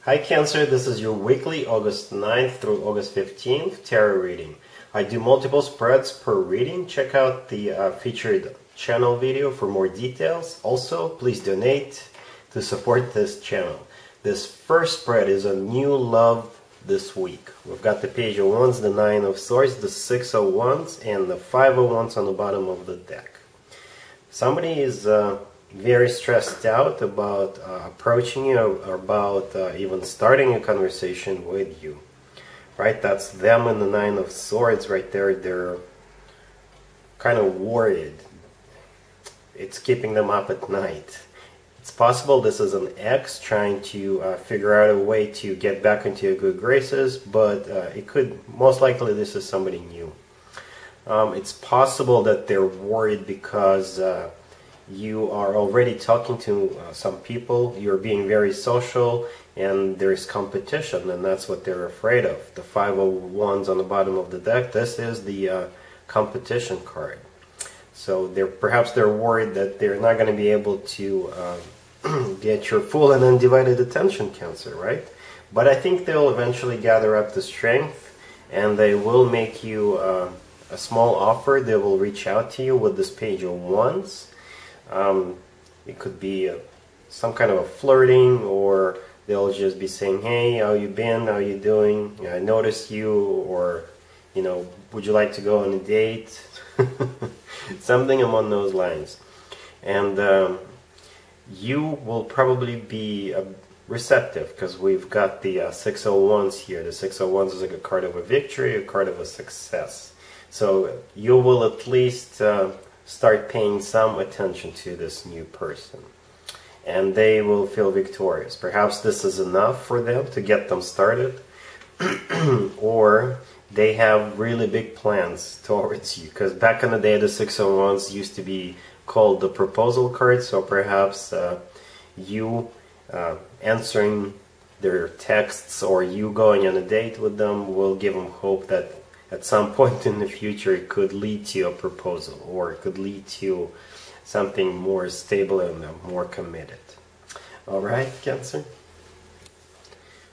Hi Cancer, this is your weekly August 9th through August 15th tarot reading. I do multiple spreads per reading. Check out the featured channel video for more details. Also, please donate to support this channel. This first spread is a new love this week. We've got the Page of Wands, the Nine of Swords, the Six of Wands, and the Five of Wands on the bottom of the deck. Somebody is very stressed out about approaching you, or about even starting a conversation with you. Right? That's them in the Nine of Swords right there. They're kind of worried. It's keeping them up at night. It's possible this is an ex trying to figure out a way to get back into your good graces, but it could, most likely this is somebody new. It's possible that they're worried because you are already talking to some people, you're being very social, and there's competition, and that's what they're afraid of. The Five of Wands on the bottom of the deck, this is the competition card. So perhaps they're worried that they're not going to be able to get your full and undivided attention, Cancer, right? But I think they'll eventually gather up the strength, and they will make you a small offer. They will reach out to you with this Page of Wands. It could be some kind of a flirting, or they'll just be saying, hey, how you been, how you doing, I noticed you, or, you know, would you like to go on a date? Something along those lines. And you will probably be receptive, because we've got the Six of Wands here. The Six of Wands is like a card of a victory, a card of a success. So you will at least start paying some attention to this new person, and they will feel victorious. Perhaps this is enough for them to get them started, or they have really big plans towards you, because back in the day the Six of Wands used to be called the proposal card. So perhaps you answering their texts, or you going on a date with them, will give them hope that at some point in the future it could lead to a proposal, or it could lead to something more stable and more committed. Alright, Cancer?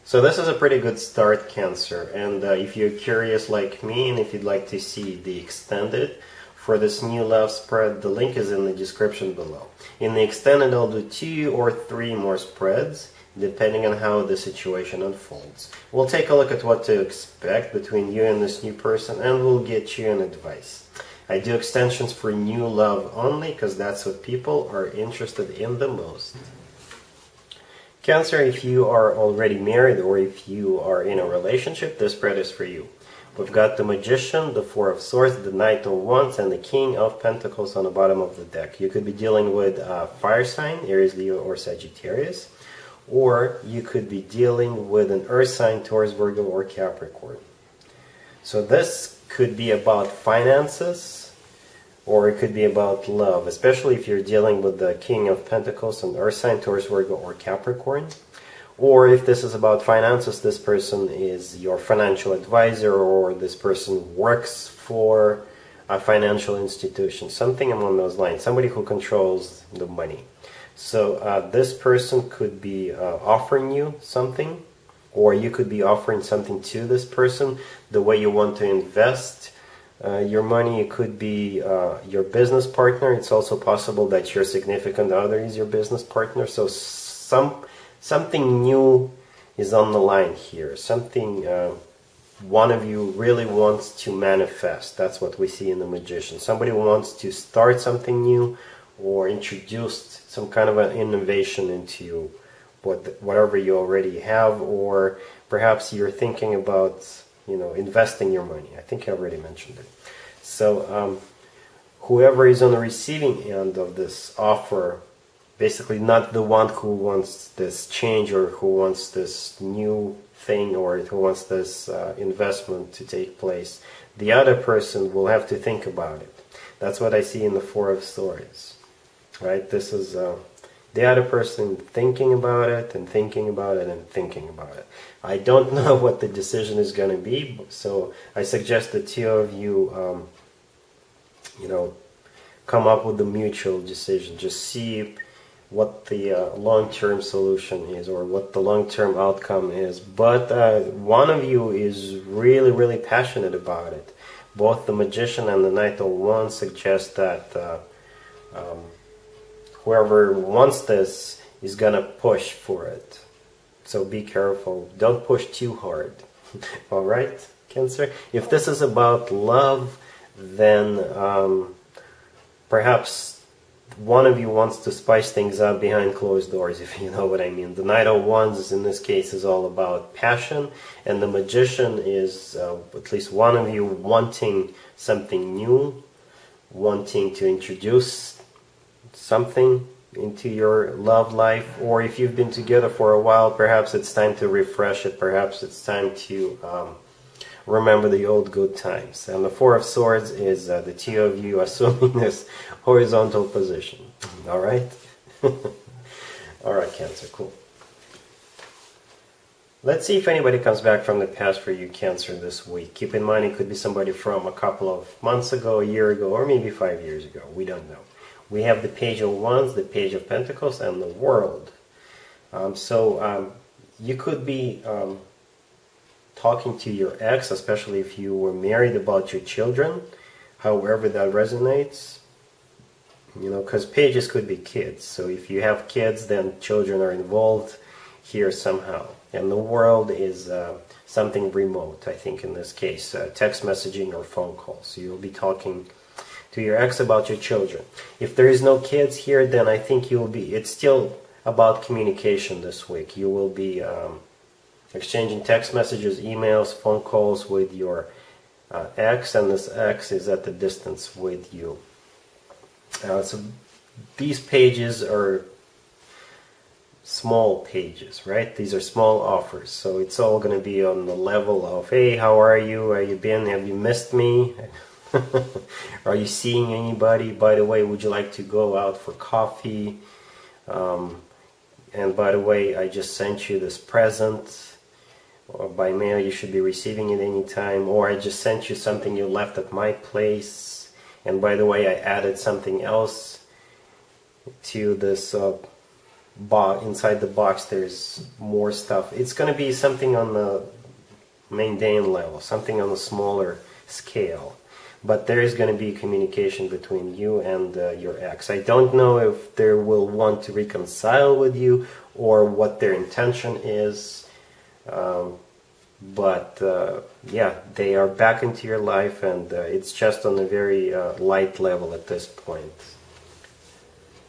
So this is a pretty good start, Cancer, and if you're curious like me, and if you'd like to see the extended for this new love spread, the link is in the description below. In the extended, I'll do 2 or 3 more spreads, depending on how the situation unfolds. We'll take a look at what to expect between you and this new person, and we'll get you an advice. I do extensions for new love only, because that's what people are interested in the most. Cancer, if you are already married, or if you are in a relationship, this spread is for you. We've got the Magician, the Four of Swords, the Knight of Wands, and the King of Pentacles on the bottom of the deck. You could be dealing with fire sign, Aries, Leo, or Sagittarius. Or you could be dealing with an earth sign, Taurus, Virgo, or Capricorn. So this could be about finances, or it could be about love, especially if you're dealing with the King of Pentacles, an earth sign, Taurus, Virgo, or Capricorn. Or if this is about finances, this person is your financial advisor, or this person works for a financial institution, something along those lines, somebody who controls the money. So this person could be offering you something, or you could be offering something to this person, the way you want to invest your money. It could be your business partner. It's also possible that your significant other is your business partner. So something new is on the line here. Something one of you really wants to manifest. That's what we see in the Magician. Somebody wants to start something new, or introduce some kind of an innovation into whatever you already have, or perhaps you're thinking about, you know, investing your money. I think I already mentioned it. So whoever is on the receiving end of this offer, basically not the one who wants this change, or who wants this new thing, or who wants this investment to take place, the other person will have to think about it. That's what I see in the Four of Swords. Right? This is the other person thinking about it, and thinking about it, and thinking about it. I don't know what the decision is going to be, so I suggest the two of you, you know, come up with a mutual decision. Just see what the long-term solution is, or what the long-term outcome is. But one of you is really, really passionate about it. Both the Magician and the Knight of Wands suggest that whoever wants this is gonna push for it. So be careful. Don't push too hard. All right, Cancer? If this is about love, then perhaps one of you wants to spice things up behind closed doors, if you know what I mean. The Knight of Wands in this case is all about passion, and the Magician is at least one of you wanting something new, wanting to introduce something into your love life. Or if you've been together for a while, perhaps it's time to refresh it, perhaps it's time to remember the old good times. And the Four of Swords is the two of you assuming this horizontal position. All right? All right, Cancer, cool. Let's see if anybody comes back from the past for you, Cancer, this week. Keep in mind it could be somebody from a couple of months ago, a year ago, or maybe 5 years ago. We don't know. We have the Page of Wands, the Page of Pentacles, and the World. You could be talking to your ex, especially if you were married, about your children, however that resonates. You know, because pages could be kids. So if you have kids, then children are involved here somehow. And the World is something remote, I think, in this case. Text messaging or phone calls. So you'll be talking to your ex about your children. If there is no kids here, then I think it's still about communication this week. You will be exchanging text messages, emails, phone calls with your ex, and this ex is at the distance with you. So these pages are small pages, right? These are small offers. So it's all going to be on the level of, hey, how are you? How you been? Have you missed me? Are you seeing anybody? By the way, would you like to go out for coffee? And by the way, I just sent you this present. Or by mail, you should be receiving it anytime. Or I just sent you something you left at my place. And by the way, I added something else to this box. Inside the box, there's more stuff. It's going to be something on the mundane level, something on a smaller scale. But there is going to be communication between you and your ex. I don't know if they will want to reconcile with you or what their intention is. Yeah, they are back into your life, and it's just on a very light level at this point.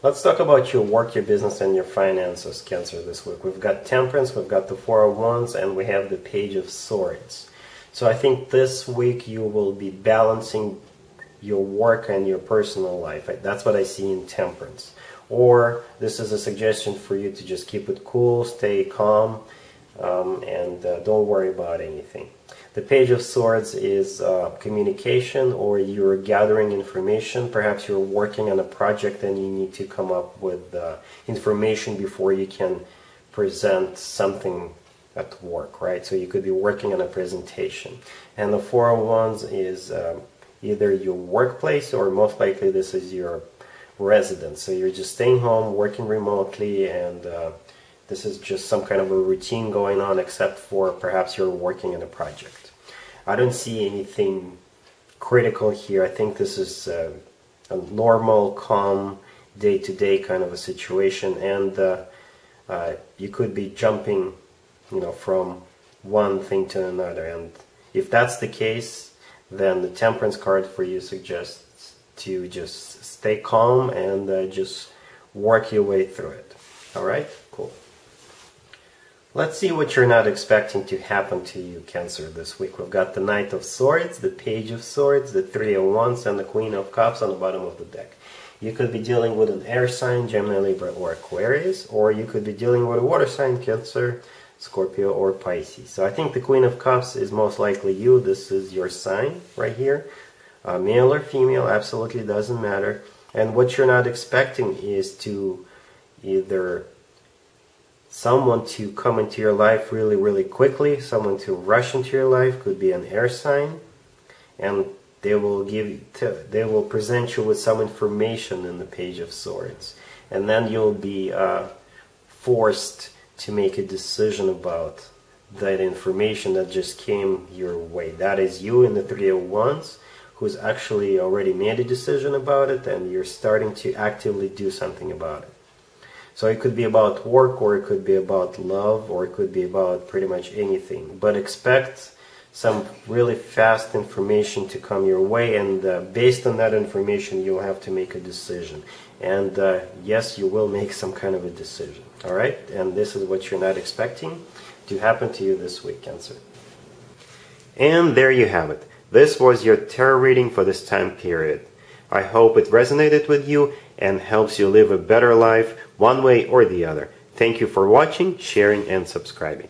Let's talk about your work, your business, and your finances, Cancer, this week. We've got Temperance, we've got the Four of Wands, and we have the Page of Swords. So I think this week you will be balancing your work and your personal life. That's what I see in Temperance. Or this is a suggestion for you to just keep it cool, stay calm, and don't worry about anything. The Page of Swords is communication, or you're gathering information. Perhaps you're working on a project and you need to come up with information before you can present something at work, right? So you could be working on a presentation. And the Four of Wands is either your workplace, or most likely this is your residence. So you're just staying home, working remotely, and this is just some kind of a routine going on, except for perhaps you're working on a project. I don't see anything critical here. I think this is a normal, calm, day-to-day kind of a situation, and you could be jumping, from one thing to another. And if that's the case, then the Temperance card for you suggests to just stay calm and just work your way through it. All right? Cool. Let's see what you're not expecting to happen to you, Cancer, this week. We've got the Knight of Swords, the Page of Swords, the Three of Wands, and the Queen of Cups on the bottom of the deck. You could be dealing with an air sign, Gemini, Libra, or Aquarius, or you could be dealing with a water sign, Cancer, Scorpio, or Pisces. So I think the Queen of Cups is most likely you. This is your sign right here. Male or female, absolutely doesn't matter. And what you're not expecting is to either someone to come into your life really, really quickly, someone to rush into your life, could be an air sign, and they will present you with some information in the Page of Swords. and then you'll be forced to make a decision about that information that just came your way. That is you in the Three of Wands, who's actually already made a decision about it, and you're starting to actively do something about it. So it could be about work, or it could be about love, or it could be about pretty much anything. But expect some really fast information to come your way, and based on that information, you'll have to make a decision. And yes, you will make some kind of a decision. All right? And this is what you're not expecting to happen to you this week, Cancer. And there you have it. This was your tarot reading for this time period. I hope it resonated with you and helps you live a better life one way or the other. Thank you for watching, sharing, and subscribing.